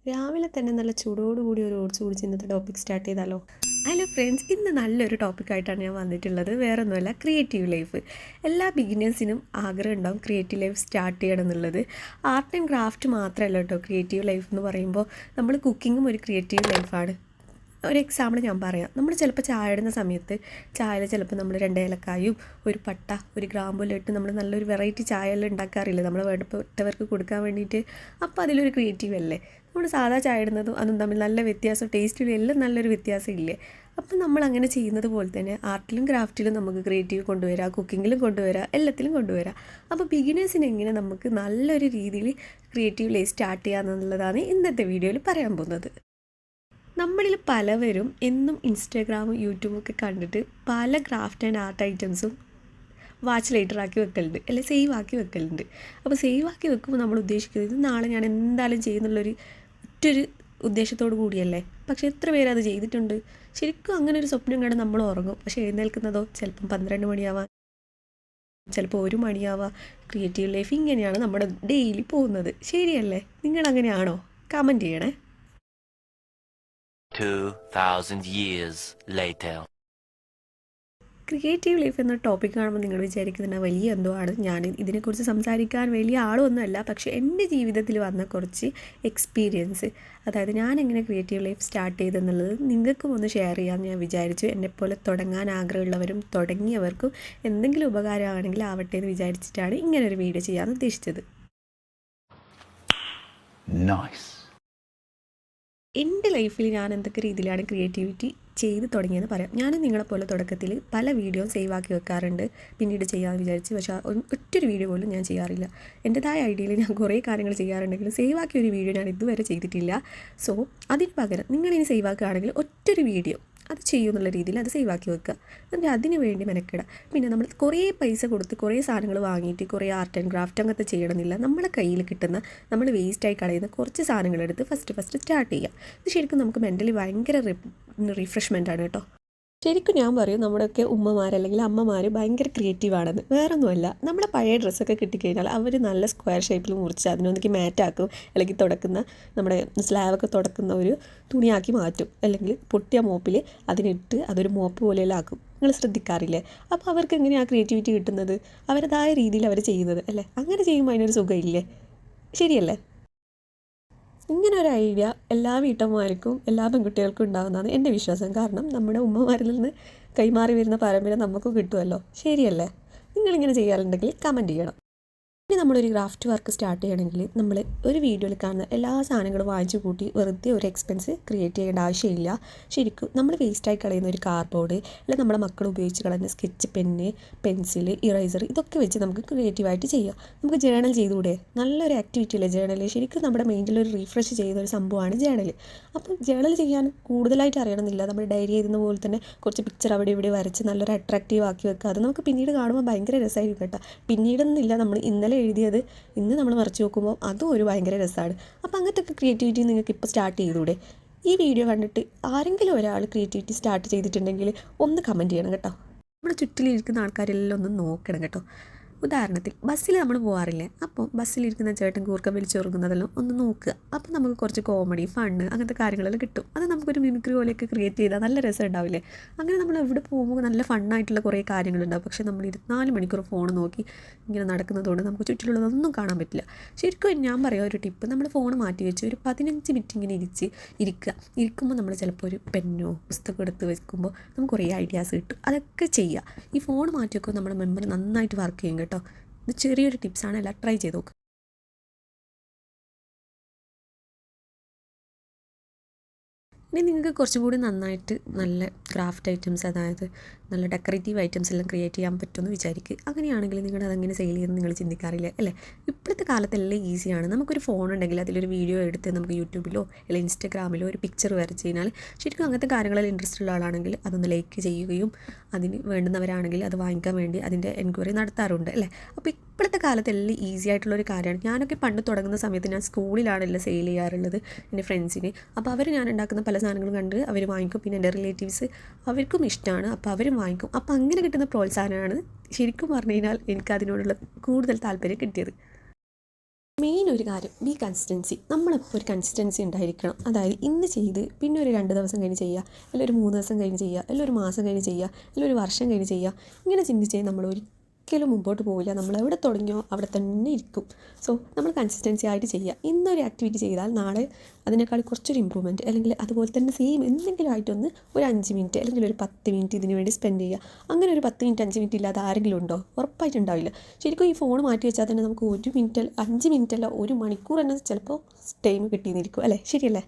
രാവിലെ തന്നെ നല്ല ചൂടോടുകൂടി ഒരു ഓട്സ് കുടിച്ച് ഇന്നത്തെ ടോപ്പിക് സ്റ്റാർട്ട് ചെയ്താലോ? ഹലോ ഫ്രണ്ട്സ്, ഇന്ന് നല്ലൊരു ടോപ്പിക്കായിട്ടാണ് ഞാൻ വന്നിട്ടുള്ളത്. വേറെ ഒന്നുമല്ല, ക്രിയേറ്റീവ് ലൈഫ്. എല്ലാ ബിഗിനേഴ്സിനും ആഗ്രഹം ഉണ്ടാവും ക്രിയേറ്റീവ് ലൈഫ് സ്റ്റാർട്ട് ചെയ്യണം എന്നുള്ളത്. ആർട്ട് ആൻഡ് ക്രാഫ്റ്റ് മാത്രമല്ല കേട്ടോ ക്രിയേറ്റീവ് ലൈഫ് എന്ന് പറയുമ്പോൾ. നമ്മൾ കുക്കിങ്ങും ഒരു ക്രിയേറ്റീവ് ലൈഫാണ്. ഒരു എക്സാമ്പിൾ ഞാൻ പറയാം. നമ്മൾ ചിലപ്പോൾ ചായ ഇടുന്ന സമയത്ത് ചായയിൽ ചിലപ്പോൾ നമ്മൾ 2 ഏലക്കായും ഒരു പട്ട ഒരു ഗ്രാമ്പൂല്ലാം ഇട്ട് നമ്മൾ നല്ലൊരു വെറൈറ്റി ചായ എല്ലാം ഉണ്ടാക്കാറില്ല നമ്മൾ വേണ്ടപ്പെട്ടവർക്ക് കൊടുക്കാൻ വേണ്ടിയിട്ട്. അപ്പോൾ അതിലൊരു ക്രിയേറ്റീവ് അല്ലേ? നമ്മൾ സാധാ ചായ ഇടുന്നതും അതും തമ്മിൽ നല്ല വ്യത്യാസം, ടേസ്റ്റിലും എല്ലാം നല്ലൊരു വ്യത്യാസം ഇല്ലേ? അപ്പം നമ്മൾ അങ്ങനെ ചെയ്യുന്നത് പോലെ തന്നെ ആർട്ടിലും ക്രാഫ്റ്റിലും നമുക്ക് ക്രിയേറ്റീവ് കൊണ്ടുവരാം, കുക്കിങ്ങിലും കൊണ്ടുവരാം, എല്ലാത്തിലും കൊണ്ടുവരാം. അപ്പോൾ ബിഗിനേഴ്സിന് എങ്ങനെ നമുക്ക് നല്ലൊരു രീതിയിൽ ക്രിയേറ്റീവ് ലൈഫ് സ്റ്റാർട്ട് ചെയ്യാമെന്നുള്ളതാണ് ഇന്നത്തെ വീഡിയോയിൽ പറയാൻ പോകുന്നത്. നമ്മളിൽ പലവരും എന്നും ഇൻസ്റ്റാഗ്രാമും യൂട്യൂബും ഒക്കെ കണ്ടിട്ട് പല ക്രാഫ്റ്റ് ആൻഡ് ആർട്ട് ഐറ്റംസും വാച്ച് ലൈറ്ററാക്കി വെക്കലുണ്ട്, അല്ലെ സേവ് ആക്കി വെക്കലുണ്ട്. അപ്പോൾ സേവ് ആക്കി വെക്കുമ്പോൾ നമ്മൾ ഉദ്ദേശിക്കുന്നത് നാളെ ഞാൻ എന്തായാലും ചെയ്യുന്നുള്ളൊരു ഒറ്റൊരു ഉദ്ദേശത്തോടു കൂടിയല്ലേ. പക്ഷേ എത്ര പേര് അത് ചെയ്തിട്ടുണ്ട്? ശരിക്കും അങ്ങനെ ഒരു സ്വപ്നം കണ്ട് നമ്മൾ ഉറങ്ങും. പക്ഷേ എഴുന്നേൽക്കുന്നതോ ചിലപ്പം 12 മണിയാവാം, ചിലപ്പോൾ 1 മണിയാവാം. ക്രിയേറ്റീവ് ലൈഫ് ഇങ്ങനെയാണ് നമ്മുടെ ഡെയിലി പോകുന്നത്. ശരിയല്ലേ? നിങ്ങളങ്ങനെയാണോ? കമൻറ്റ് ചെയ്യണേ. 2000 years later. ക്രിയേറ്റീവ് ലൈഫ് എന്ന ടോപ്പിക് കാണുമ്പോൾ നിങ്ങൾ വിചാരിക്കുന്നത് വലിയ എന്തോ ആണ്. ഞാൻ ഇതിനെക്കുറിച്ച് സംസാരിക്കാൻ വലിയ ആളൊന്നുമല്ല. പക്ഷേ എൻ്റെ ജീവിതത്തിൽ വന്ന കുറച്ച് എക്സ്പീരിയൻസ്, അതായത് ഞാൻ എങ്ങനെ ക്രിയേറ്റീവ് ലൈഫ് സ്റ്റാർട്ട് ചെയ്തെന്നുള്ളത് നിങ്ങൾക്കും ഒന്ന് ഷെയർ ചെയ്യാമെന്ന് ഞാൻ വിചാരിച്ചു. എന്നെപ്പോലെ തുടങ്ങാൻ ആഗ്രഹമുള്ളവരും തുടങ്ങിയവർക്കും എന്തെങ്കിലും ഉപകാരമാണെങ്കിൽ ആവട്ടെ എന്ന് വിചാരിച്ചിട്ടാണ് ഇങ്ങനൊരു വീഡിയോ ചെയ്യാൻ ഉദ്ദേശിച്ചത്. എൻ്റെ ലൈഫിൽ ഞാൻ എന്തൊക്കെ രീതിയിലാണ് ക്രിയേറ്റിവിറ്റി ചെയ്ത് തുടങ്ങിയെന്ന് പറയാം. ഞാൻ നിങ്ങളെപ്പോലെ തുടക്കത്തിൽ പല വീഡിയോ സേവ് ആക്കി വെക്കാറുണ്ട്, പിന്നീട് ചെയ്യാമെന്ന് വിചാരിച്ച്. പക്ഷേ ഒറ്റൊരു വീഡിയോ പോലും ഞാൻ ചെയ്യാറില്ല. എൻ്റെതായ ഐഡിയയിൽ ഞാൻ കുറേ കാര്യങ്ങൾ ചെയ്യാറുണ്ടെങ്കിലും സേവ് ആക്കിയ ഒരു വീഡിയോ ഞാൻ ഇതുവരെ ചെയ്തിട്ടില്ല. സോ അതിന് പകരം നിങ്ങളിനി സേവ് ആക്കുകയാണെങ്കിൽ ഒറ്റൊരു വീഡിയോ അത് ചെയ്യുമെന്നുള്ള രീതിയിൽ അത് സേവ് ആക്കി വെക്കുക. എന്നിട്ട് അതിന് വേണ്ടി മെനക്കെടുക. പിന്നെ നമ്മൾ കുറേ പൈസ കൊടുത്ത് കുറേ സാധനങ്ങൾ വാങ്ങിയിട്ട് കുറേ ആർട്ട് ആൻഡ് ക്രാഫ്റ്റ് അങ്ങനത്തെ ചെയ്യണമെന്നില്ല. നമ്മളെ കയ്യിൽ കിട്ടുന്ന നമ്മൾ വേസ്റ്റായി കളയുന്ന കുറച്ച് സാധനങ്ങളെടുത്ത് ഫസ്റ്റ് സ്റ്റാർട്ട് ചെയ്യുക. ഇത് ശരിക്കും നമുക്ക് മെൻ്റലി ഭയങ്കര റിഫ്രഷ്മെൻ്റ് ആണ് കേട്ടോ. ശരിക്കും ഞാൻ പറയും, നമ്മുടെയൊക്കെ ഉമ്മമാർ അല്ലെങ്കിൽ അമ്മമാർ ഭയങ്കര ക്രിയേറ്റീവാണെന്ന്. വേറൊന്നുമല്ല, നമ്മുടെ പഴയ ഡ്രസ്സൊക്കെ കിട്ടിക്കഴിഞ്ഞാൽ അവർ നല്ല സ്ക്വയർ ഷേപ്പിൽ മുറിച്ച് അതിനൊന്നിക്ക് മാറ്റാക്കും, അല്ലെങ്കിൽ തുടക്കുന്ന നമ്മുടെ സ്ലാബൊക്കെ തുടക്കുന്ന ഒരു തുണിയാക്കി മാറ്റും, അല്ലെങ്കിൽ പൊട്ടിയ മോപ്പിൽ അതിനിട്ട് അതൊരു മോപ്പ് പോലെയെല്ലാം ആക്കും. നിങ്ങൾ ശ്രദ്ധിക്കാറില്ലേ? അപ്പോൾ അവർക്ക് എങ്ങനെയാണ് ക്രിയേറ്റിവിറ്റി കിട്ടുന്നത്? അവരുടേതായ രീതിയിൽ അവർ ചെയ്യുന്നത് അല്ലേ? അങ്ങനെ ചെയ്യുമ്പോൾ അതിനൊരു സുഖമില്ലേ? ശരിയല്ലേ? ഇങ്ങനെ ഒരു ഐഡിയ എല്ലാ വീട്ടമ്മമാർക്കും എല്ലാ പെൺകുട്ടികൾക്കും ഉണ്ടാകുന്നതാണ് എൻ്റെ വിശ്വാസം. കാരണം നമ്മുടെ ഉമ്മമാരിൽ നിന്ന് കൈമാറി വരുന്ന പാരമ്പര്യം നമുക്ക് കിട്ടുമല്ലോ. ശരിയല്ലേ? നിങ്ങളിങ്ങനെ ചെയ്യാറുണ്ടെങ്കിൽ കമൻറ്റ് ചെയ്യണം. ഇനി നമ്മളൊരു ക്രാഫ്റ്റ് വർക്ക് സ്റ്റാർട്ട് ചെയ്യണമെങ്കിൽ നമ്മൾ ഒരു വീഡിയോയിൽ കാണുന്ന എല്ലാ സാധനങ്ങളും വാങ്ങിച്ചു കൂട്ടി വെറുതെ ഒരു എക്സ്പെൻസ് ക്രിയേറ്റ് ചെയ്യേണ്ട ആവശ്യമില്ല. ശരിക്കും നമ്മൾ വേസ്റ്റായി കളയുന്ന ഒരു കാർഡ്ബോർഡ്, അല്ലെങ്കിൽ നമ്മുടെ മക്കൾ ഉപയോഗിച്ച് കളയുന്ന സ്കെച്ച് പെന്ന്, പെൻസിൽ, ഇറേസർ, ഇതൊക്കെ വെച്ച് നമുക്ക് ക്രിയേറ്റീവായിട്ട് ചെയ്യാം. നമുക്ക് ജേണൽ ചെയ്തുകൂടെ? നല്ലൊരു ആക്ടിവിറ്റി അല്ലേ ജേണൽ? ശരിക്കും നമ്മുടെ മൈൻഡിലൊരു റീഫ്രഷ് ചെയ്യുന്ന ഒരു സംഭവമാണ് ജേണൽ. അപ്പം ജേണൽ ചെയ്യാൻ കൂടുതലായിട്ട് അറിയണമെന്നില്ല. നമ്മൾ ഡയറി എഴുതുന്ന പോലെ തന്നെ കുറച്ച് പിക്ചർ അവിടെ ഇവിടെ വരച്ച് നല്ലൊരു അട്രാക്റ്റീവ് ആക്കി വെക്കുക. അത് നമുക്ക് പിന്നീട് കാണുമ്പോൾ ഭയങ്കര രസമായിരിക്കും കേട്ടോ. പിന്നീടൊന്നുമില്ല, നമ്മൾ ഇന്നലെ എഴുതിയത് ഇന്ന് നമ്മൾ മറിച്ച് നോക്കുമ്പോൾ അതും ഒരു ഭയങ്കര രസമാണ്. അപ്പോൾ അങ്ങനത്തെ ഒക്കെ ക്രിയേറ്റിവിറ്റി നിങ്ങൾക്ക് ഇപ്പോൾ സ്റ്റാർട്ട് ചെയ്തുകൂടെ? ഈ വീഡിയോ കണ്ടിട്ട് ആരെങ്കിലും ഒരാൾ ക്രിയേറ്റിവിറ്റി സ്റ്റാർട്ട് ചെയ്തിട്ടുണ്ടെങ്കിൽ ഒന്ന് കമൻറ്റ് ചെയ്യണം കേട്ടോ. നമ്മുടെ ചുറ്റിലിരിക്കുന്ന ആൾക്കാരെല്ലാം ഒന്ന് നോക്കണം കേട്ടോ. ഉദാഹരണത്തിൽ ബസ്സിൽ നമ്മൾ പോകാറില്ലേ? അപ്പോൾ ബസ്സിലിരിക്കുന്ന ചേട്ടൻ കൂർക്കം വലിച്ചുറങ്ങുന്നതെല്ലാം ഒന്ന് നോക്കുക. അപ്പോൾ നമുക്ക് കുറച്ച് കോമഡി, ഫണ്ണ്, അങ്ങനത്തെ കാര്യങ്ങളെല്ലാം കിട്ടും. അത് നമുക്കൊരു മിമിക്രി പോലെയൊക്കെ ക്രിയേറ്റ് ചെയ്താൽ നല്ല രസം ഉണ്ടാവില്ലേ? അങ്ങനെ നമ്മൾ എവിടെ പോകുമ്പോൾ നല്ല ഫണ്ണായിട്ടുള്ള കുറേ കാര്യങ്ങളുണ്ടാവും. പക്ഷേ നമ്മൾ 24 മണിക്കൂർ ഫോൺ നോക്കി ഇങ്ങനെ നടക്കുന്നതുകൊണ്ട് നമുക്ക് ചുറ്റിലുള്ളതൊന്നും കാണാൻ പറ്റില്ല. ശരിക്കും ഞാൻ പറയാം ഒരു ടിപ്പ്, നമ്മൾ ഫോൺ മാറ്റി വെച്ച് ഒരു 15 മിനിറ്റ് ഇങ്ങനെ ഇരിക്കുമ്പോൾ നമ്മൾ ചിലപ്പോൾ ഒരു പെന്നോ പുസ്തകം എടുത്ത് വെക്കുമ്പോൾ നമുക്ക് കുറേ ഐഡിയാസ് കിട്ടും. അതൊക്കെ ചെയ്യുക. ഈ ഫോൺ മാറ്റി വെക്കുമ്പോൾ നമ്മുടെ മെമ്മറി നന്നായിട്ട് വർക്ക് ചെയ്യും കേട്ടോ. ഇത് ചെറിയൊരു ടിപ്സാണ്, എല്ലാം ട്രൈ ചെയ്ത് നോക്കുക. ഇനി നിങ്ങൾക്ക് കുറച്ചും കൂടി നന്നായിട്ട് നല്ല ക്രാഫ്റ്റ് ഐറ്റംസ്, അതായത് നല്ല ഡെക്കറേറ്റീവ് ഐറ്റംസ് എല്ലാം ക്രിയേറ്റ് ചെയ്യാൻ പറ്റുമെന്ന് വിചാരിക്കുക. അങ്ങനെയാണെങ്കിൽ നിങ്ങൾ അതെങ്ങനെ സെയിൽ ചെയ്യുമെന്ന് നിങ്ങൾ ചിന്തിക്കാറില്ലേ അല്ലേ? ഇപ്പോഴത്തെ കാലത്തെല്ലാം ഈസിയാണ്. നമുക്കൊരു ഫോൺ ഉണ്ടെങ്കിൽ അതിലൊരു വീഡിയോ എടുത്ത് നമുക്ക് യൂട്യൂബിലോ അല്ലെങ്കിൽ ഇൻസ്റ്റാഗ്രാമിലോ ഒരു പിക്ചർ വരച്ച് കഴിഞ്ഞാൽ ശരിക്കും അങ്ങനത്തെ കാര്യങ്ങളിൽ ഇൻട്രസ്റ്റ് ഉള്ള ആളാണെങ്കിൽ അതൊന്ന് ലൈക്ക് ചെയ്യുകയും അതിന് വേണ്ടുന്നവരാണെങ്കിൽ അത് വാങ്ങിക്കാൻ വേണ്ടി അതിൻ്റെ എൻക്വയറി നടത്താറുണ്ട് അല്ലേ? അപ്പോൾ ഇപ്പോഴത്തെ കാലത്ത് എല്ലാം ഈസി ആയിട്ടുള്ളൊരു കാര്യമാണ്. ഞാനൊക്കെ പണ്ട് തുടങ്ങുന്ന സമയത്ത് ഞാൻ സ്കൂളിലാണല്ലോ സെയിൽ ചെയ്യാറുള്ളത് എൻ്റെ ഫ്രണ്ട്സിന്. അപ്പോൾ അവർ ഞാൻ ഉണ്ടാക്കുന്ന പല സാധനങ്ങളും കണ്ട് അവർ വാങ്ങിക്കും. പിന്നെ എൻ്റെ റിലേറ്റീവ്സ് അവർക്കും ഇഷ്ടമാണ്, അപ്പോൾ അവരും വാങ്ങിക്കും. അപ്പോൾ അങ്ങനെ കിട്ടുന്ന പ്രോത്സാഹനമാണ് ശരിക്കും പറഞ്ഞു കഴിഞ്ഞാൽ എനിക്ക് അതിനോടുള്ള കൂടുതൽ താല്പര്യം കിട്ടിയത്. മെയിൻ ഒരു കാര്യം കൺസിസ്റ്റൻസി. നമ്മളിപ്പോൾ ഒരു കൺസിസ്റ്റൻസി ഉണ്ടായിരിക്കണം. അതായത് ഇന്ന് ചെയ്ത് പിന്നെ ഒരു 2 ദിവസം കഴിഞ്ഞ് ചെയ്യുക, അല്ലെങ്കിൽ ഒരു 3 ദിവസം കഴിഞ്ഞ് ചെയ്യുക, അല്ലെങ്കിൽ ഒരു മാസം കഴിഞ്ഞ് ചെയ്യുക, അല്ലെങ്കിൽ ഒരു വർഷം കഴിഞ്ഞ് ചെയ്യുക. ഇങ്ങനെ ചിന്തിച്ച് നമ്മൾ ഒരിക്കലും മുമ്പോട്ട് പോവില്ല. നമ്മൾ എവിടെ തുടങ്ങിയോ അവിടെ തന്നെ ഇരിക്കും. സോ നമ്മൾ കൺസിസ്റ്റൻസി ആയിട്ട് ചെയ്യുക. ഇന്നൊരു ആക്ടിവിറ്റി ചെയ്താൽ നാളെ അതിനേക്കാൾ കുറച്ചൊരു ഇമ്പ്രൂവ്മെൻറ്റ്, അല്ലെങ്കിൽ അതുപോലെ തന്നെ സെയിം എന്തെങ്കിലും ആയിട്ടൊന്ന് ഒരു 5 മിനിറ്റ് അല്ലെങ്കിൽ ഒരു 10 മിനിറ്റ് ഇതിന് വേണ്ടി സ്പെൻഡ് ചെയ്യുക. അങ്ങനെ ഒരു 10 മിനിറ്റ് 5 മിനിറ്റ് ഇല്ലാതെ ആരെങ്കിലും ഉണ്ടോ? ഉറപ്പായിട്ടുണ്ടാവില്ല. ശരിക്കും ഈ ഫോൺ മാറ്റി വെച്ചാൽ തന്നെ നമുക്ക് 1 മിനിറ്റ് 5 മിനിറ്റ് അല്ല 1 മണിക്കൂർ തന്നെ ചിലപ്പോൾ ടൈം കിട്ടിയെന്നിരിക്കും അല്ലേ? ശരിയല്ലേ?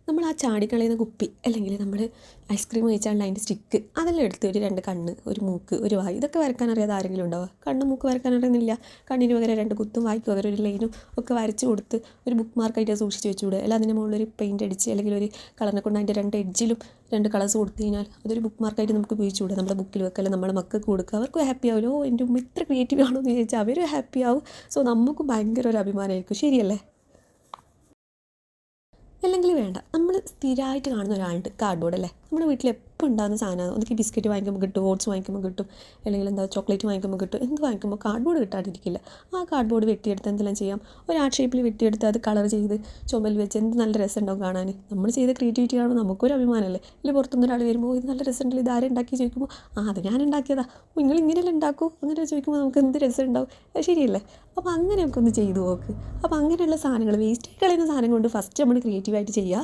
നമ്മൾ ആ ചാടിക്കളയുന്ന കുപ്പി, അല്ലെങ്കിൽ നമ്മൾ ഐസ്ക്രീം കഴിച്ചാൽ അതിൻ്റെ സ്റ്റിക്ക്, അതെല്ലാം എടുത്ത് ഒരു 2 കണ്ണ്, ഒരു മൂക്ക്, ഒരു വായ്, ഇതൊക്കെ വരയ്ക്കാൻ അറിയാതെ ആരെങ്കിലും ഉണ്ടാവുക? കണ്ണ് മൂക്ക് വരയ്ക്കാൻ അറിയുന്നില്ല. കണ്ണിന് പകരം 2 കുത്തും വായ്ക്ക് പകരം ഒരു ലൈനും ഒക്കെ വരച്ച് കൊടുത്ത് ഒരു ബുക്ക് മാർക്കായിട്ട് സൂക്ഷിച്ച് വെച്ചുകൂടെ? അല്ല അതിൻ്റെ മുകളിലൊരു പെയിൻറ്റ് അടിച്ച് അല്ലെങ്കിൽ ഒരു കളറിനെ കൊണ്ട് അതിൻ്റെ 2 എഡ്ജിലും 2 കളേഴ്സ് കൊടുത്തു കഴിഞ്ഞാൽ അതൊരു ബുക്ക് മാർക്കായിട്ട് നമുക്ക് ഉപയോഗിച്ചുകൂടെ? നമ്മുടെ ബുക്കിൽ വെക്കല്ല, നമ്മുടെ മക്കൾക്ക് കൊടുക്കുക. അവർക്കും ഹാപ്പി ആവുമല്ലോ. എൻ്റെ ഉമ്മ ഇത്ര ക്രിയേറ്റീവ് ആണോ എന്ന് ചോദിച്ചാൽ അവരും ഹാപ്പി ആവും. സോ നമുക്കും ഭയങ്കര ഒരു അഭിമാനമായിരിക്കും. ശരിയല്ലേ? അല്ലെങ്കിൽ വേണ്ട, നമ്മൾ സ്ഥിരമായിട്ട് കാണുന്ന ഒരാളുണ്ട്, കാർഡ്ബോർഡ് അല്ലേ? നമ്മുടെ വീട്ടിൽ എപ്പോൾ ഉണ്ടാകുന്ന സാധനമാണ്. ഒന്നിക്ക് ബിസ്ക്കറ്റ് വാങ്ങിക്കുമ്പോൾ കിട്ടും, ഓട്സ് വാങ്ങിക്കുമ്പോൾ കിട്ടും, അല്ലെങ്കിൽ ചോക്ലേറ്റ് വാങ്ങിക്കുമ്പോൾ കിട്ടും. എന്ത് വാങ്ങിക്കുമ്പോൾ കാർഡ്ബോർഡ് കിട്ടാതിരിക്കില്ല. ആ കാർഡ്ബോർഡ് വെട്ടിയെടുത്ത് എന്തെല്ലാം ചെയ്യാം? ഒരു ആർട്ട് ഷേപ്പിൽ വെട്ടിയെടുത്ത് അത് കളർ ചെയ്ത് ചുമൽ വെച്ച് എന്ത് നല്ല രസം ഉണ്ടാവും കാണാൻ. നമ്മൾ ചെയ്ത ക്രിയേറ്റിവിറ്റി കാണുമ്പോൾ നമുക്കൊരു അഭിമാനമല്ലേ? അല്ലെങ്കിൽ പുറത്തുനിന്ന് ഒരാൾ വരുമ്പോൾ ഇത് നല്ല രസമുണ്ടല്ലോ, ഇത് ആരും ഉണ്ടാക്കി ചോദിക്കുമ്പോൾ അത് ഞാൻ ഉണ്ടാക്കിയതാ, നിങ്ങൾ ഇങ്ങനെയല്ലേ ഉണ്ടാക്കൂ അങ്ങനെ ചോദിക്കുമ്പോൾ നമുക്ക് എന്ത് രസം ഉണ്ടാവും. ശരിയല്ലേ? അപ്പോൾ അങ്ങനെയൊക്കെ ഒന്ന് ചെയ്തു നോക്ക്. അപ്പോൾ അങ്ങനെയുള്ള സാധനങ്ങൾ, വേസ്റ്റ് കളയുന്ന സാധനം കൊണ്ട് ഫസ്റ്റ് നമ്മൾ ക്രിയേറ്റീവായിട്ട് ചെയ്യുക.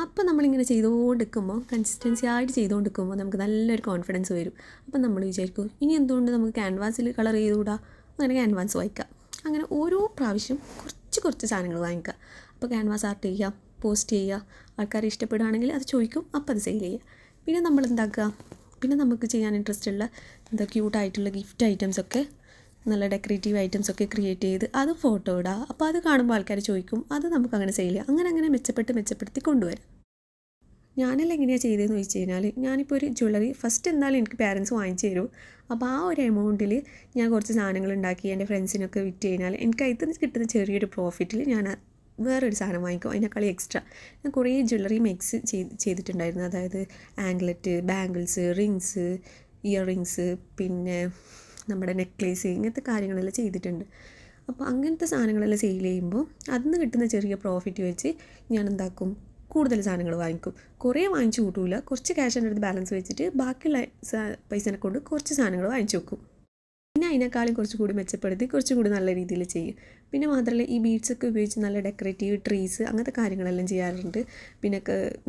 അപ്പോൾ നമ്മളിങ്ങനെ ചെയ്തുകൊണ്ടിരിക്കുമ്പോൾ, കൺസിസ്റ്റൻസി ആയിട്ട് ചെയ്തുകൊണ്ടിരിക്കുമ്പോൾ നമുക്ക് നല്ലൊരു കോൺഫിഡൻസ് വരും. അപ്പം നമ്മൾ വിചാരിക്കും ഇനി എന്തുകൊണ്ട് നമുക്ക് ക്യാൻവാസിൽ കളർ ചെയ്തുകൂടാ? അങ്ങനെ ക്യാൻവാസ് വാങ്ങിക്കുക. അങ്ങനെ ഓരോ പ്രാവശ്യം കുറച്ച് സാധനങ്ങൾ വാങ്ങിക്കുക. അപ്പോൾ ക്യാൻവാസ് ആർട്ട് ചെയ്യുക, പോസ്റ്റ് ചെയ്യുക, ആൾക്കാർ ഇഷ്ടപ്പെടുകയാണെങ്കിൽ അത് ചോദിക്കും, അപ്പോൾ അത് സെയിൽ ചെയ്യുക. പിന്നെ നമ്മൾ എന്താക്കുക, പിന്നെ നമുക്ക് ചെയ്യാൻ ഇൻട്രസ്റ്റ് ഉള്ള ക്യൂട്ടായിട്ടുള്ള ഗിഫ്റ്റ് ഐറ്റംസൊക്കെ, നല്ല ഡെക്കറേറ്റീവ് ഐറ്റംസൊക്കെ ക്രിയേറ്റ് ചെയ്ത് അത് ഫോട്ടോ ഇടുക. അപ്പോൾ അത് കാണുമ്പോൾ ആൾക്കാർ ചോദിക്കും, അത് നമുക്ക് അങ്ങനെ സെയിൽ ചെയ്യാം. അങ്ങനെ മെച്ചപ്പെടുത്തി കൊണ്ടുവരാം. ഞാനെല്ലാം എങ്ങനെയാണ് ചെയ്തതെന്ന് ചോദിച്ചു കഴിഞ്ഞാൽ, ഞാനിപ്പോൾ ഒരു ജ്വല്ലറി ഫസ്റ്റ് എന്തായാലും എനിക്ക് പാരൻസ് വാങ്ങിച്ചു തരും. അപ്പോൾ ആ ഒരു എമൗണ്ടിൽ ഞാൻ കുറച്ച് സാധനങ്ങൾ ഉണ്ടാക്കി എൻ്റെ ഫ്രണ്ട്സിനൊക്കെ വിറ്റ് കഴിഞ്ഞാൽ എനിക്ക് അതിൽ കിട്ടുന്ന ചെറിയൊരു പ്രോഫിറ്റിൽ ഞാൻ വേറൊരു സാധനം വാങ്ങിക്കും. അതിനേക്കാൾ എക്സ്ട്രാ ഞാൻ കുറേ ജ്വല്ലറി മിക്സ് ചെയ്തിട്ടുണ്ടായിരുന്നു. അതായത് anklet, bangles, rings, year rings, പിന്നെ നമ്മുടെ നെക്ലേസ്, ഇങ്ങനത്തെ കാര്യങ്ങളെല്ലാം ചെയ്തിട്ടുണ്ട്. അപ്പോൾ അങ്ങനത്തെ സാധനങ്ങളെല്ലാം സെയിൽ ചെയ്യുമ്പോൾ അതിൽ നിന്ന് കിട്ടുന്ന ചെറിയ പ്രോഫിറ്റ് വെച്ച് ഞാൻ എന്താക്കും, കൂടുതൽ സാധനങ്ങൾ വാങ്ങിക്കും. കുറേ വാങ്ങിച്ചു കൂട്ടൂല, കുറച്ച് ക്യാഷ് എൻ്റെ അടുത്ത് ബാലൻസ് വെച്ചിട്ട് ബാക്കിയുള്ള പൈസനെ കൊണ്ട് കുറച്ച് സാധനങ്ങൾ വാങ്ങിച്ചു വെക്കും. പിന്നെ അതിനേക്കാളും കുറച്ചുകൂടി മെച്ചപ്പെടുത്തി കുറച്ചുകൂടി നല്ല രീതിയിൽ ചെയ്യും. പിന്നെ മാത്രമല്ല ഈ ബീഡ്സൊക്കെ ഉപയോഗിച്ച് നല്ല ഡെക്കറേറ്റീവ് ട്രീസ് അങ്ങനത്തെ കാര്യങ്ങളെല്ലാം ചെയ്യാറുണ്ട്. പിന്നെ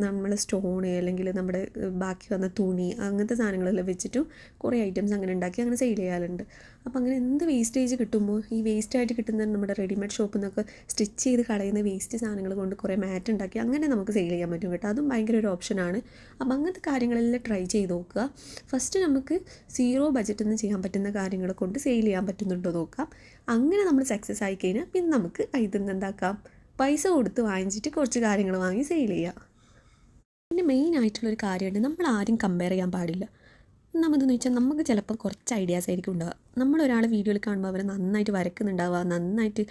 നമ്മൾ സ്റ്റോണ് അല്ലെങ്കിൽ നമ്മുടെ ബാക്കി വന്ന തുണി അങ്ങനത്തെ സാധനങ്ങളെല്ലാം വെച്ചിട്ടും കുറേ ഐറ്റംസ് അങ്ങനെ ഉണ്ടാക്കി അങ്ങനെ സെയിൽ ചെയ്യാറുണ്ട്. അപ്പോൾ അങ്ങനെ എന്ത് വേസ്റ്റേജ് കിട്ടുമ്പോൾ ഈ വേസ്റ്റായിട്ട് കിട്ടുന്ന നമ്മുടെ റെഡിമെയ്ഡ് ഷോപ്പിൽ നിന്നൊക്കെ സ്റ്റിച്ച് ചെയ്ത് കളയുന്ന വേസ്റ്റ് സാധനങ്ങൾ കൊണ്ട് കുറേ മാറ്റ് ഉണ്ടാക്കി അങ്ങനെ നമുക്ക് സെയിൽ ചെയ്യാൻ പറ്റും കേട്ടോ. അതും ഭയങ്കര ഒരു ഓപ്ഷനാണ്. അപ്പോൾ അങ്ങനത്തെ കാര്യങ്ങളെല്ലാം ട്രൈ ചെയ്ത് നോക്കുക. ഫസ്റ്റ് നമുക്ക് 0 ബഡ്ജറ്റിൽ നിന്ന് ചെയ്യാൻ പറ്റുന്ന കാര്യങ്ങൾ കൊണ്ട് സെയിൽ ചെയ്യാൻ പറ്റുന്നുണ്ടോ നോക്കാം. അങ്ങനെ നമ്മൾ സക്സസ് ആയി കഴിഞ്ഞാൽ പിന്നെ നമുക്ക് ഇതിൽ നിന്ന് എന്താക്കാം, പൈസ കൊടുത്ത് വാങ്ങിച്ചിട്ട് കുറച്ച് കാര്യങ്ങൾ വാങ്ങി സെയിൽ ചെയ്യാം. പിന്നെ മെയിൻ ആയിട്ടുള്ളൊരു കാര്യമുണ്ട്, നമ്മൾ ആരും കമ്പയർ ചെയ്യാൻ പാടില്ല. ഒന്നാമതെന്ന് വെച്ചാൽ നമുക്ക് ചിലപ്പോൾ കുറച്ച് ഐഡിയാസ് ആയിരിക്കും ഉണ്ടാവുക. നമ്മളൊരാൾ വീഡിയോയിൽ കാണുമ്പോൾ അവർ നന്നായിട്ട് വരയ്ക്കുന്നുണ്ടാവുക, നന്നായിട്ട്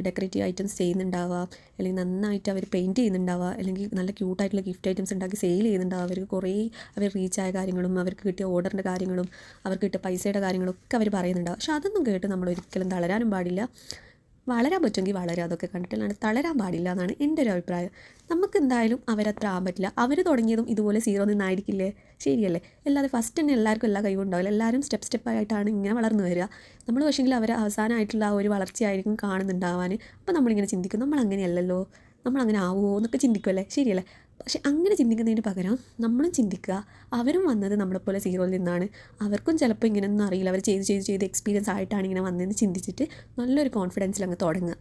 ഡെക്കറേറ്റീവ് ഐറ്റംസ് ചെയ്യുന്നുണ്ടാവുക, അല്ലെങ്കിൽ നന്നായിട്ട് അവർ പെയിൻറ്റ് ചെയ്യുന്നുണ്ടാവുക, അല്ലെങ്കിൽ നല്ല ക്യൂട്ടായിട്ടുള്ള ഗിഫ്റ്റ് ഐറ്റംസ് ഉണ്ടാക്കി സെയിൽ ചെയ്യുന്നുണ്ടാവുക. അവർക്ക് കുറേ അവർ റീച്ചായ കാര്യങ്ങളും അവർക്ക് കിട്ടിയ ഓർഡറിൻ്റെ കാര്യങ്ങളും അവർക്ക് കിട്ടിയ പൈസയുടെ കാര്യങ്ങളൊക്കെ അവർ പറയുന്നുണ്ടാവും. പക്ഷെ അതൊന്നും കേട്ട് നമ്മൾ ഒരിക്കലും തളരാനും പാടില്ല. വളരാൻ പറ്റുമെങ്കിൽ വളരാം, അതൊക്കെ കണ്ടിട്ടല്ലാണ്ട് തളരാൻ പാടില്ല എന്നാണ് എൻ്റെ ഒരു അഭിപ്രായം. നമുക്ക് എന്തായാലും അവരത്ര ആകാൻ പറ്റില്ല. അവർ തുടങ്ങിയതും ഇതുപോലെ 0 നിന്നായിരിക്കില്ലേ? ശരിയല്ലേ? അല്ലാതെ ഫസ്റ്റ് തന്നെ എല്ലാവർക്കും എല്ലാ കഴിവും ഉണ്ടാവില്ല. എല്ലാവരും സ്റ്റെപ്പായിട്ടാണ് ഇങ്ങനെ വളർന്നു വരിക. നമ്മൾ പക്ഷേങ്കിൽ അവർ അവസാനമായിട്ടുള്ള ആ ഒരു വളർച്ചയായിരിക്കും കാണുന്നുണ്ടാവാൻ. അപ്പോൾ നമ്മളിങ്ങനെ ചിന്തിക്കും, നമ്മളങ്ങനെയല്ലല്ലോ, നമ്മളങ്ങനെ ആവുമോ എന്നൊക്കെ ചിന്തിക്കുമല്ലേ? ശരിയല്ലേ? പക്ഷെ അങ്ങനെ ചിന്തിക്കുന്നതിന് പകരം നമ്മളും ചിന്തിക്കുക, അവരും വന്നത് നമ്മളെപ്പോലെ 0 നിന്നാണ്. അവർക്കും ചിലപ്പോൾ ഇങ്ങനെയൊന്നും അറിയില്ല, അവർ ചെയ്ത് എക്സ്പീരിയൻസ് ആയിട്ടാണ് ഇങ്ങനെ വന്നതെന്ന് ചിന്തിച്ചിട്ട് നല്ലൊരു കോൺഫിഡൻസിൽ അങ്ങ് തുടങ്ങുക.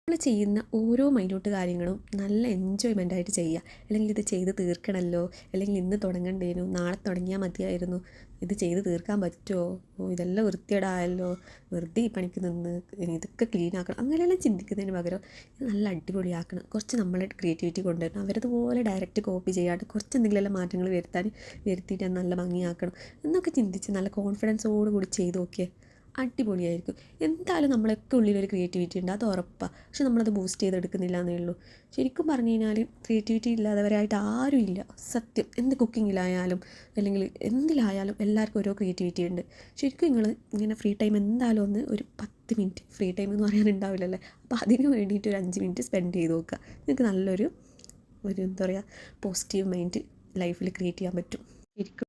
നമ്മൾ ചെയ്യുന്ന ഓരോ മൈന്യൂട്ട് കാര്യങ്ങളും നല്ല എൻജോയ്മെൻ്റ് ആയിട്ട് ചെയ്യുക. അല്ലെങ്കിൽ ഇത് ചെയ്ത് തീർക്കണമല്ലോ, അല്ലെങ്കിൽ ഇന്ന് തുടങ്ങണ്ടേനു, നാളെ തുടങ്ങിയാൽ മതിയായിരുന്നു, ഇത് ചെയ്ത് തീർക്കാൻ പറ്റുമോ, ഇതെല്ലാം വൃത്തികേടായല്ലോ, വെറുതെ ഈ പണിക്ക് നിന്ന് ഇതൊക്കെ ക്ലീൻ ആക്കണം, അങ്ങനെയെല്ലാം ചിന്തിക്കുന്നതിന് പകരം ഇത് നല്ല അടിപൊളിയാക്കണം, കുറച്ച് നമ്മളെ ക്രിയേറ്റിവിറ്റി കൊണ്ടുവരണം, അവരതുപോലെ ഡയറക്റ്റ് കോപ്പി ചെയ്യാണ്ട് കുറച്ച് എന്തെങ്കിലുമെല്ലാം മാറ്റങ്ങൾ വരുത്തിയിട്ട് നല്ല ഭംഗിയാക്കണം എന്നൊക്കെ ചിന്തിച്ച് നല്ല കോൺഫിഡൻസോട് കൂടി ചെയ്ത് നോക്കിയേ. അടിപൊളിയായിരിക്കും. എന്തായാലും നമ്മളൊക്കെ ഉള്ളിലൊരു ക്രിയേറ്റിവിറ്റി ഉണ്ട്, അത് ഉറപ്പാണ്. പക്ഷെ നമ്മളത് ബൂസ്റ്റ് ചെയ്തെടുക്കുന്നില്ല എന്നേ ഉള്ളൂ. ശരിക്കും പറഞ്ഞു കഴിഞ്ഞാൽ ക്രിയേറ്റിവിറ്റി ഇല്ലാത്തവരായിട്ട് ആരും ഇല്ല. സത്യം. എന്ത് കുക്കിങ്ങിലായാലും അല്ലെങ്കിൽ എന്തിലായാലും എല്ലാവർക്കും ഓരോ ക്രിയേറ്റിവിറ്റി ഉണ്ട്. ശരിക്കും നിങ്ങൾ ഇങ്ങനെ ഫ്രീ ടൈം എന്തായാലും ഒന്ന് ഒരു 10 മിനിറ്റ് ഫ്രീ ടൈം എന്ന് പറയാനുണ്ടാവില്ലല്ലേ, അപ്പോൾ അതിന് വേണ്ടിയിട്ട് ഒരു 5 മിനിറ്റ് സ്പെൻഡ് ചെയ്ത് നോക്കുക. നിങ്ങൾക്ക് നല്ലൊരു എന്താ പറയുക, പോസിറ്റീവ് മൈൻഡ് ലൈഫിൽ ക്രിയേറ്റ് ചെയ്യാൻ പറ്റും. ശരിക്കും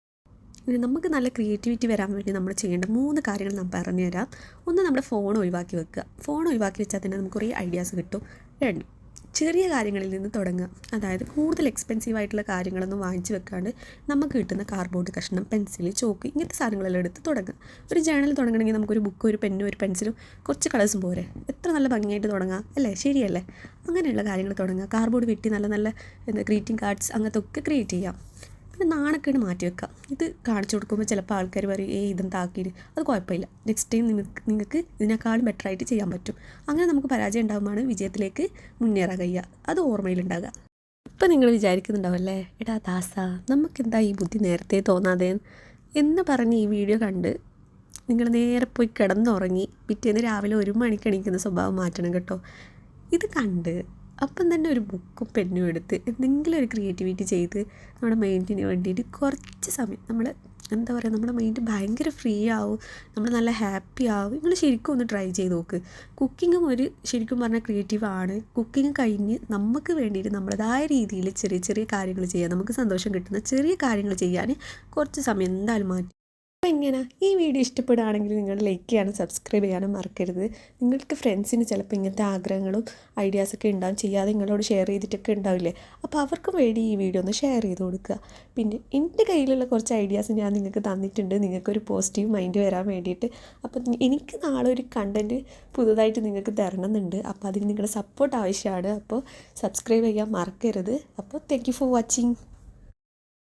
നമുക്ക് നല്ല ക്രിയേറ്റിവിറ്റി വരാൻ വേണ്ടി നമ്മൾ ചെയ്യേണ്ട 3 കാര്യങ്ങൾ ഞാൻ പറഞ്ഞുതരാം. ഒന്ന്, നമ്മുടെ ഫോൺ ഒഴിവാക്കി വെക്കുക. ഫോൺ ഒഴിവാക്കി വെച്ചാൽ തന്നെ നമുക്ക് കുറേ ഐഡിയാസ് കിട്ടും. 2, ചെറിയ കാര്യങ്ങളിൽ നിന്ന് തുടങ്ങുക. അതായത് കൂടുതൽ എക്സ്പെൻസീവ് ആയിട്ടുള്ള കാര്യങ്ങളൊന്നും വാങ്ങിച്ച് വെക്കാണ്ട് നമുക്ക് കിട്ടുന്ന കാർഡ്ബോർഡ് കഷ്ണം, പെൻസിൽ, ചോക്ക്, ഇങ്ങനത്തെ സാധനങ്ങളെല്ലാം എടുത്ത് തുടങ്ങുക. ഒരു ജേണൽ തുടങ്ങണമെങ്കിൽ നമുക്കൊരു ബുക്കും ഒരു പെന്നും ഒരു പെൻസിലും കുറച്ച് കളേഴ്സും പോരെ, എത്ര നല്ല ഭംഗിയായിട്ട് തുടങ്ങാം അല്ലേ, ശരിയല്ലേ? അങ്ങനെയുള്ള കാര്യങ്ങൾ തുടങ്ങുക. കാർഡ്ബോർഡ് വെട്ടി നല്ല നല്ല ഗ്രീറ്റിംഗ് കാർഡ്സ് അങ്ങനത്തെ ഒക്കെ ക്രിയേറ്റ് ചെയ്യാം. പിന്നെ നാണക്കേട് മാറ്റി വെക്കാം. ഇത് കാണിച്ചു കൊടുക്കുമ്പോൾ ചിലപ്പോൾ ആൾക്കാർ പറയും ഇതെന്താക്കിയിട്ട്, അത് കുഴപ്പമില്ല, നെക്സ്റ്റ് ടൈം നിങ്ങൾക്ക് ഇതിനേക്കാളും ബെറ്ററായിട്ട് ചെയ്യാൻ പറ്റും. അങ്ങനെ നമുക്ക് പരാജയം ഉണ്ടാകുമ്പോഴാണ് വിജയത്തിലേക്ക് മുന്നേറാൻ കഴിയുക. അത് ഓർമ്മയിലുണ്ടാകുക. ഇപ്പം നിങ്ങൾ വിചാരിക്കുന്നുണ്ടാവല്ലേ, എടാ ദാസ, നമുക്കെന്താ ഈ ബുദ്ധി നേരത്തെ തോന്നാതെ എന്ന് പറഞ്ഞ് ഈ വീഡിയോ കണ്ട് നിങ്ങൾ നേരെ പോയി കിടന്നുറങ്ങി പിറ്റേന്ന് രാവിലെ 1 മണിക്ക് എണീക്കുന്ന സ്വഭാവം മാറ്റണം കേട്ടോ. ഇത് കണ്ട് അപ്പം തന്നെ ഒരു ബുക്കും പെന്നും എടുത്ത് എന്തെങ്കിലും ഒരു ക്രിയേറ്റിവിറ്റി ചെയ്ത് നമ്മുടെ മൈൻഡിന് വേണ്ടിയിട്ട് കുറച്ച് സമയം നമ്മൾ എന്താ പറയുക, നമ്മുടെ മൈൻഡ് ഭയങ്കര ഫ്രീ ആവും, നമ്മൾ നല്ല ഹാപ്പി ആവും. നിങ്ങൾ ശരിക്കും ഒന്ന് ട്രൈ ചെയ്ത് നോക്ക്. കുക്കിങ്ങും ഒരു ശരിക്കും പറഞ്ഞാൽ ക്രിയേറ്റീവ് ആണ്. കുക്കിങ് കഴിഞ്ഞ് നമുക്ക് വേണ്ടിയിട്ട് നമ്മളതായ രീതിയിൽ ചെറിയ ചെറിയ കാര്യങ്ങൾ ചെയ്യാൻ, നമുക്ക് സന്തോഷം കിട്ടുന്ന ചെറിയ കാര്യങ്ങൾ ചെയ്യാൻ കുറച്ച് സമയം എന്തായാലും മാറ്റി. അപ്പോൾ ഇങ്ങനെ ഈ വീഡിയോ ഇഷ്ടപ്പെടുകയാണെങ്കിൽ നിങ്ങൾ ലൈക്ക് ചെയ്യാനും സബ്സ്ക്രൈബ് ചെയ്യാനും മറക്കരുത്. നിങ്ങൾക്ക് ഫ്രണ്ട്സിന് ചിലപ്പോൾ ഇങ്ങനത്തെ ആഗ്രഹങ്ങളും ഐഡിയാസൊക്കെ ഉണ്ടാവും, ചെയ്യാതെ നിങ്ങളോട് ഷെയർ ചെയ്തിട്ടൊക്കെ ഉണ്ടാവില്ലേ, അപ്പോൾ അവർക്കും വേണ്ടി ഈ വീഡിയോ ഒന്ന് ഷെയർ ചെയ്ത് കൊടുക്കുക. പിന്നെ എൻ്റെ കയ്യിലുള്ള കുറച്ച് ഐഡിയാസ് ഞാൻ നിങ്ങൾക്ക് തന്നിട്ടുണ്ട്, നിങ്ങൾക്കൊരു പോസിറ്റീവ് മൈൻഡ് വരാൻ വേണ്ടിയിട്ട്. അപ്പം എനിക്ക് നാളെ ഒരു കണ്ടൻറ്റ് പുതുതായിട്ട് നിങ്ങൾക്ക് തരണമെന്നുണ്ട്, അപ്പോൾ അതിന് നിങ്ങളുടെ സപ്പോർട്ട് ആവശ്യമാണ്. അപ്പോൾ സബ്സ്ക്രൈബ് ചെയ്യാൻ മറക്കരുത്. അപ്പോൾ താങ്ക് യു ഫോർ വാച്ചിങ്.